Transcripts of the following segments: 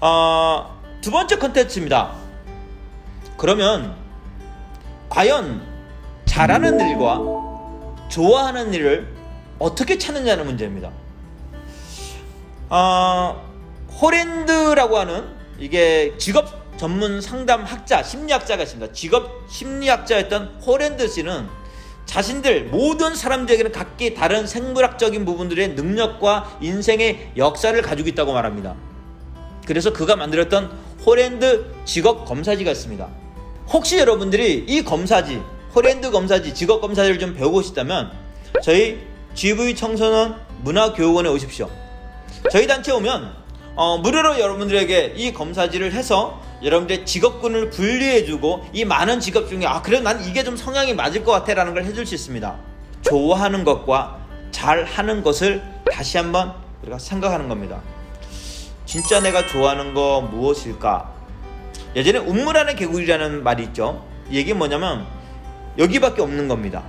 두 번째 컨텐츠입니다. 그러면 과연 잘하는 일과 좋아하는 일을 어떻게 찾느냐는 문제입니다. 호랜드라고 하는 이게 직업 전문 상담 학자, 심리학자가 있습니다. 직업 심리학자였던 호랜드 씨는 자신들 모든 사람들에게는 각기 다른 생물학적인 부분들의 능력과 인생의 역사를 가지고 있다고 말합니다. 그래서 그가 만들었던 호랜드 직업 검사지가 있습니다. 혹시 여러분들이 이 검사지, 호랜드 검사지, 직업 검사지를 좀 배우고 싶다면 저희 GV 청소년 문화교육원에 오십시오. 저희 단체에 오면 무료로 여러분들에게 이 검사지를 해서 여러분들의 직업군을 분리해주고 이 많은 직업 중에 그래 난 이게 좀 성향이 맞을 것 같아 라는 걸 해줄 수 있습니다. 좋아하는 것과 잘하는 것을 다시 한번 우리가 생각하는 겁니다. 진짜 내가 좋아하는 거 무엇일까? 예전에 운물 안의 개구리라는 말이 있죠. 이 얘기는 뭐냐면 여기밖에 없는 겁니다.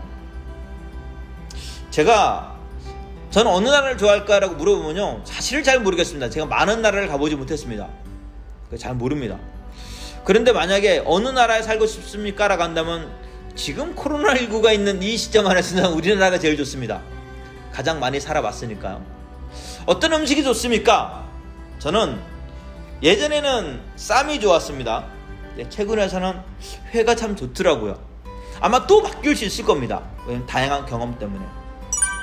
저는 어느 나라를 좋아할까라고 물어보면요, 사실을 잘 모르겠습니다. 제가 많은 나라를 가보지 못했습니다. 잘 모릅니다. 그런데 만약에 어느 나라에 살고 싶습니까? 라고 한다면 지금 코로나19가 있는 이 시점 안에서는 우리나라가 제일 좋습니다. 가장 많이 살아봤으니까요. 어떤 음식이 좋습니까? 저는 예전에는 쌈이 좋았습니다. 최근에 와서는 회가 참 좋더라고요. 아마 또 바뀔 수 있을 겁니다. 왜냐면 다양한 경험 때문에.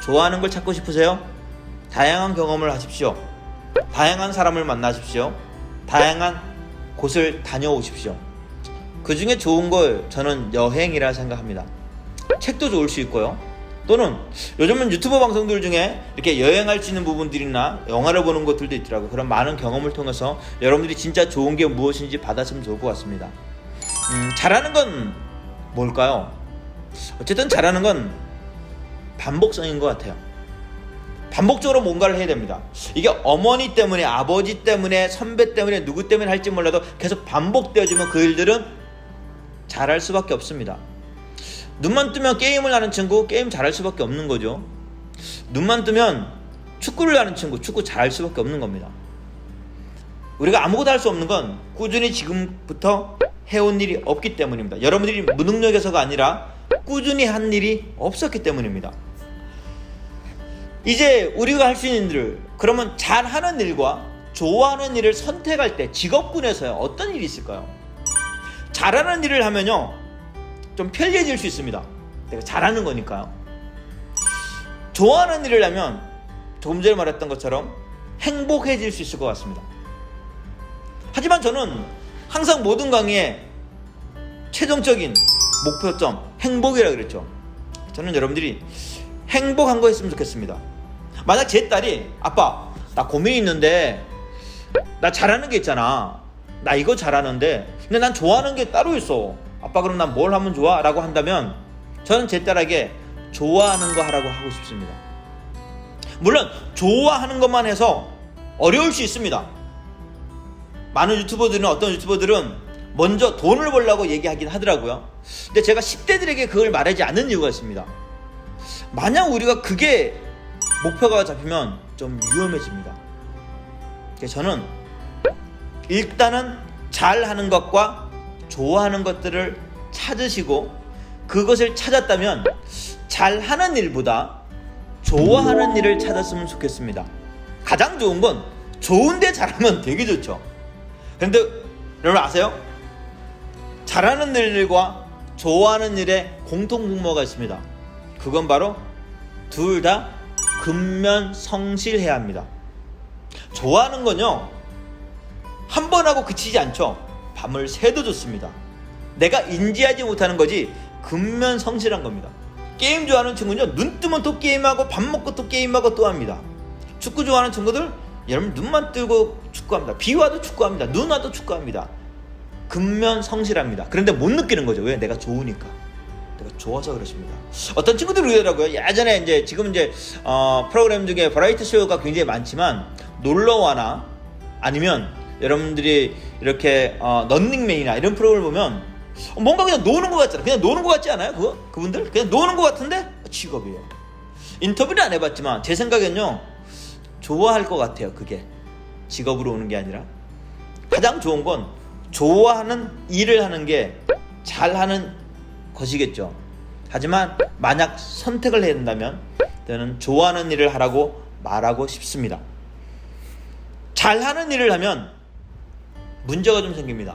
좋아하는 걸 찾고 싶으세요? 다양한 경험을 하십시오. 다양한 사람을 만나십시오. 다양한 곳을 다녀오십시오. 그 중에 좋은 걸 저는 여행이라 생각합니다. 책도 좋을 수 있고요. 또는 요즘은 유튜브 방송들 중에 이렇게 여행할 수 있는 부분들이나 영화를 보는 것들도 있더라고요. 그런 많은 경험을 통해서 여러분들이 진짜 좋은 게 무엇인지 받았으면 좋을 것 같습니다. 잘하는 건 뭘까요? 어쨌든 잘하는 건 반복성인 것 같아요. 반복적으로 뭔가를 해야 됩니다. 이게 어머니 때문에, 아버지 때문에, 선배 때문에, 누구 때문에 할지 몰라도 계속 반복되어지면 그 일들은 잘할 수밖에 없습니다. 눈만 뜨면 게임을 하는 친구, 게임 잘할 수밖에 없는 거죠. 눈만 뜨면 축구를 하는 친구, 축구 잘할 수밖에 없는 겁니다. 우리가 아무것도 할 수 없는 건 꾸준히 지금부터 해온 일이 없기 때문입니다. 여러분들이 무능력해서가 아니라 꾸준히 한 일이 없었기 때문입니다. 이제 우리가 할 수 있는 일을, 그러면 잘하는 일과 좋아하는 일을 선택할 때 직업군에서요, 어떤 일이 있을까요? 잘하는 일을 하면요, 좀 편리해질 수 있습니다. 내가 잘하는 거니까요. 좋아하는 일을 하면 조금 전에 말했던 것처럼 행복해질 수 있을 것 같습니다. 하지만 저는 항상 모든 강의에 최종적인 목표점, 행복이라고 그랬죠. 저는 여러분들이 행복한 거 했으면 좋겠습니다. 만약 제 딸이 아빠 나 고민이 있는데 나 잘하는 게 있잖아, 나 이거 잘하는데 근데 난 좋아하는 게 따로 있어, 아빠 그럼 난 뭘 하면 좋아? 라고 한다면 저는 제 딸에게 좋아하는 거 하라고 하고 싶습니다. 물론 좋아하는 것만 해서 어려울 수 있습니다. 많은 유튜버들은, 어떤 유튜버들은 먼저 돈을 벌려고 얘기하긴 하더라고요. 근데 제가 10대들에게 그걸 말하지 않는 이유가 있습니다. 만약 우리가 그게 목표가 잡히면 좀 위험해집니다. 그래서 저는 일단은 잘하는 것과 좋아하는 것들을 찾으시고, 그것을 찾았다면 잘하는 일보다 좋아하는 일을 찾았으면 좋겠습니다. 가장 좋은 건 좋은데 잘하면 되게 좋죠. 그런데 여러분 아세요? 잘하는 일과 좋아하는 일에 공통분모가 있습니다. 그건 바로 둘 다 근면성실해야 합니다. 좋아하는 건요, 한 번 하고 그치지 않죠. 밤을 새도 좋습니다. 내가 인지하지 못하는 거지 근면성실한 겁니다. 게임 좋아하는 친구는요, 눈 뜨면 또 게임하고 밥 먹고 또 게임하고 또 합니다. 축구 좋아하는 친구들, 여러분 눈만 뜨고 축구합니다. 비 와도 축구합니다. 눈 와도 축구합니다. 근면성실합니다. 그런데 못 느끼는 거죠. 왜? 내가 좋으니까. 내가 좋아서 그렇습니다. 어떤 친구들이 그러더라고요. 예전에 지금 프로그램 중에 버라이티 쇼가 굉장히 많지만 놀러와나 아니면 여러분들이 이렇게 런닝맨이나 이런 프로그램을 보면 뭔가 그냥 노는 것 같잖아요. 그냥 노는 것 같지 않아요? 그분들? 그냥 노는 것 같은데 직업이에요. 인터뷰를 안 해봤지만 제 생각엔요, 좋아할 것 같아요. 그게 직업으로 오는 게 아니라. 가장 좋은 건 좋아하는 일을 하는 게 잘하는 것이겠죠. 하지만 만약 선택을 해야 된다면 저는 좋아하는 일을 하라고 말하고 싶습니다. 잘하는 일을 하면 문제가 좀 생깁니다.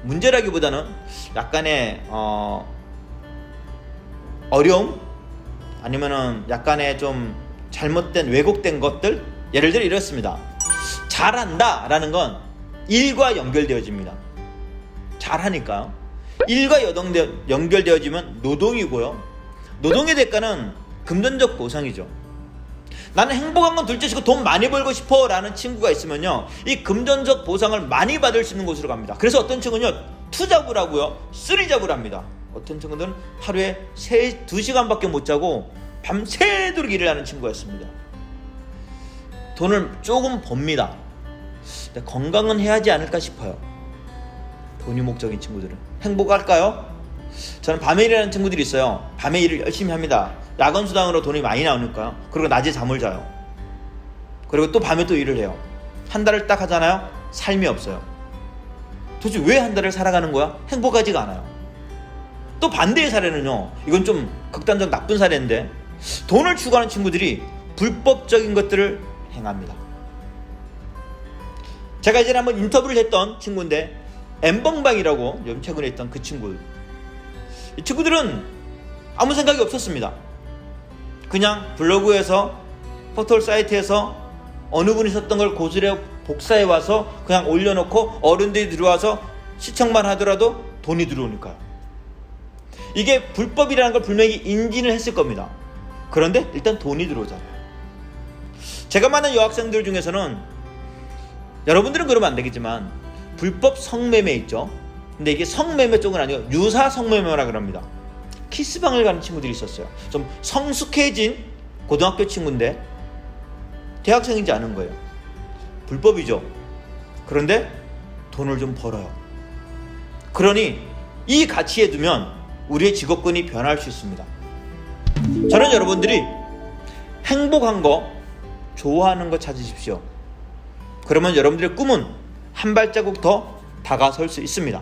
문제라기보다는 약간의 어려움? 아니면은 약간의 좀 잘못된 왜곡된 것들? 예를 들어 이렇습니다. 잘한다 라는 건 일과 연결되어집니다. 잘하니까요. 일과 연결되어지면 노동이고요. 노동의 대가는 금전적 보상이죠. 나는 행복한 건 둘째치고 돈 많이 벌고 싶어 라는 친구가 있으면요, 이 금전적 보상을 많이 받을 수 있는 곳으로 갑니다. 그래서 어떤 친구는요, 2잡을 하고요, 3잡을 합니다. 어떤 친구들은 하루에 2시간밖에 못 자고 밤새도록 일을 하는 친구가 있습니다. 돈을 조금 법니다. 건강은 해야 하지 않을까 싶어요. 돈이 목적인 친구들은 행복할까요? 저는 밤에 일하는 친구들이 있어요. 밤에 일을 열심히 합니다. 야간 수당으로 돈이 많이 나오니까요. 그리고 낮에 잠을 자요. 그리고 또 밤에 또 일을 해요. 한 달을 딱 하잖아요. 삶이 없어요. 도대체 왜 한 달을 살아가는 거야? 행복하지가 않아요. 또 반대의 사례는요, 이건 좀 극단적 나쁜 사례인데, 돈을 추구하는 친구들이 불법적인 것들을 행합니다. 제가 이전에 한번 인터뷰를 했던 친구인데, 엠벙방이라고 요즘 최근에 했던 그 친구, 이 친구들은 아무 생각이 없었습니다. 그냥 블로그에서, 포털 사이트에서 어느 분이 썼던 걸 고스란히 복사해 와서 그냥 올려놓고 어른들이 들어와서 시청만 하더라도 돈이 들어오니까요. 이게 불법이라는 걸 분명히 인지는 했을 겁니다. 그런데 일단 돈이 들어오잖아요. 제가 만난 여학생들 중에서는, 여러분들은 그러면 안 되겠지만, 불법 성매매 있죠. 근데 이게 성매매 쪽은 아니고 유사 성매매라 그럽니다. 키스방을 가는 친구들이 있었어요. 좀 성숙해진 고등학교 친구인데 대학생인지 아는 거예요. 불법이죠. 그런데 돈을 좀 벌어요. 그러니 이 가치에 두면 우리의 직업군이 변할 수 있습니다. 저는 여러분들이 행복한 거, 좋아하는 거 찾으십시오. 그러면 여러분들의 꿈은 한 발자국 더 다가설 수 있습니다.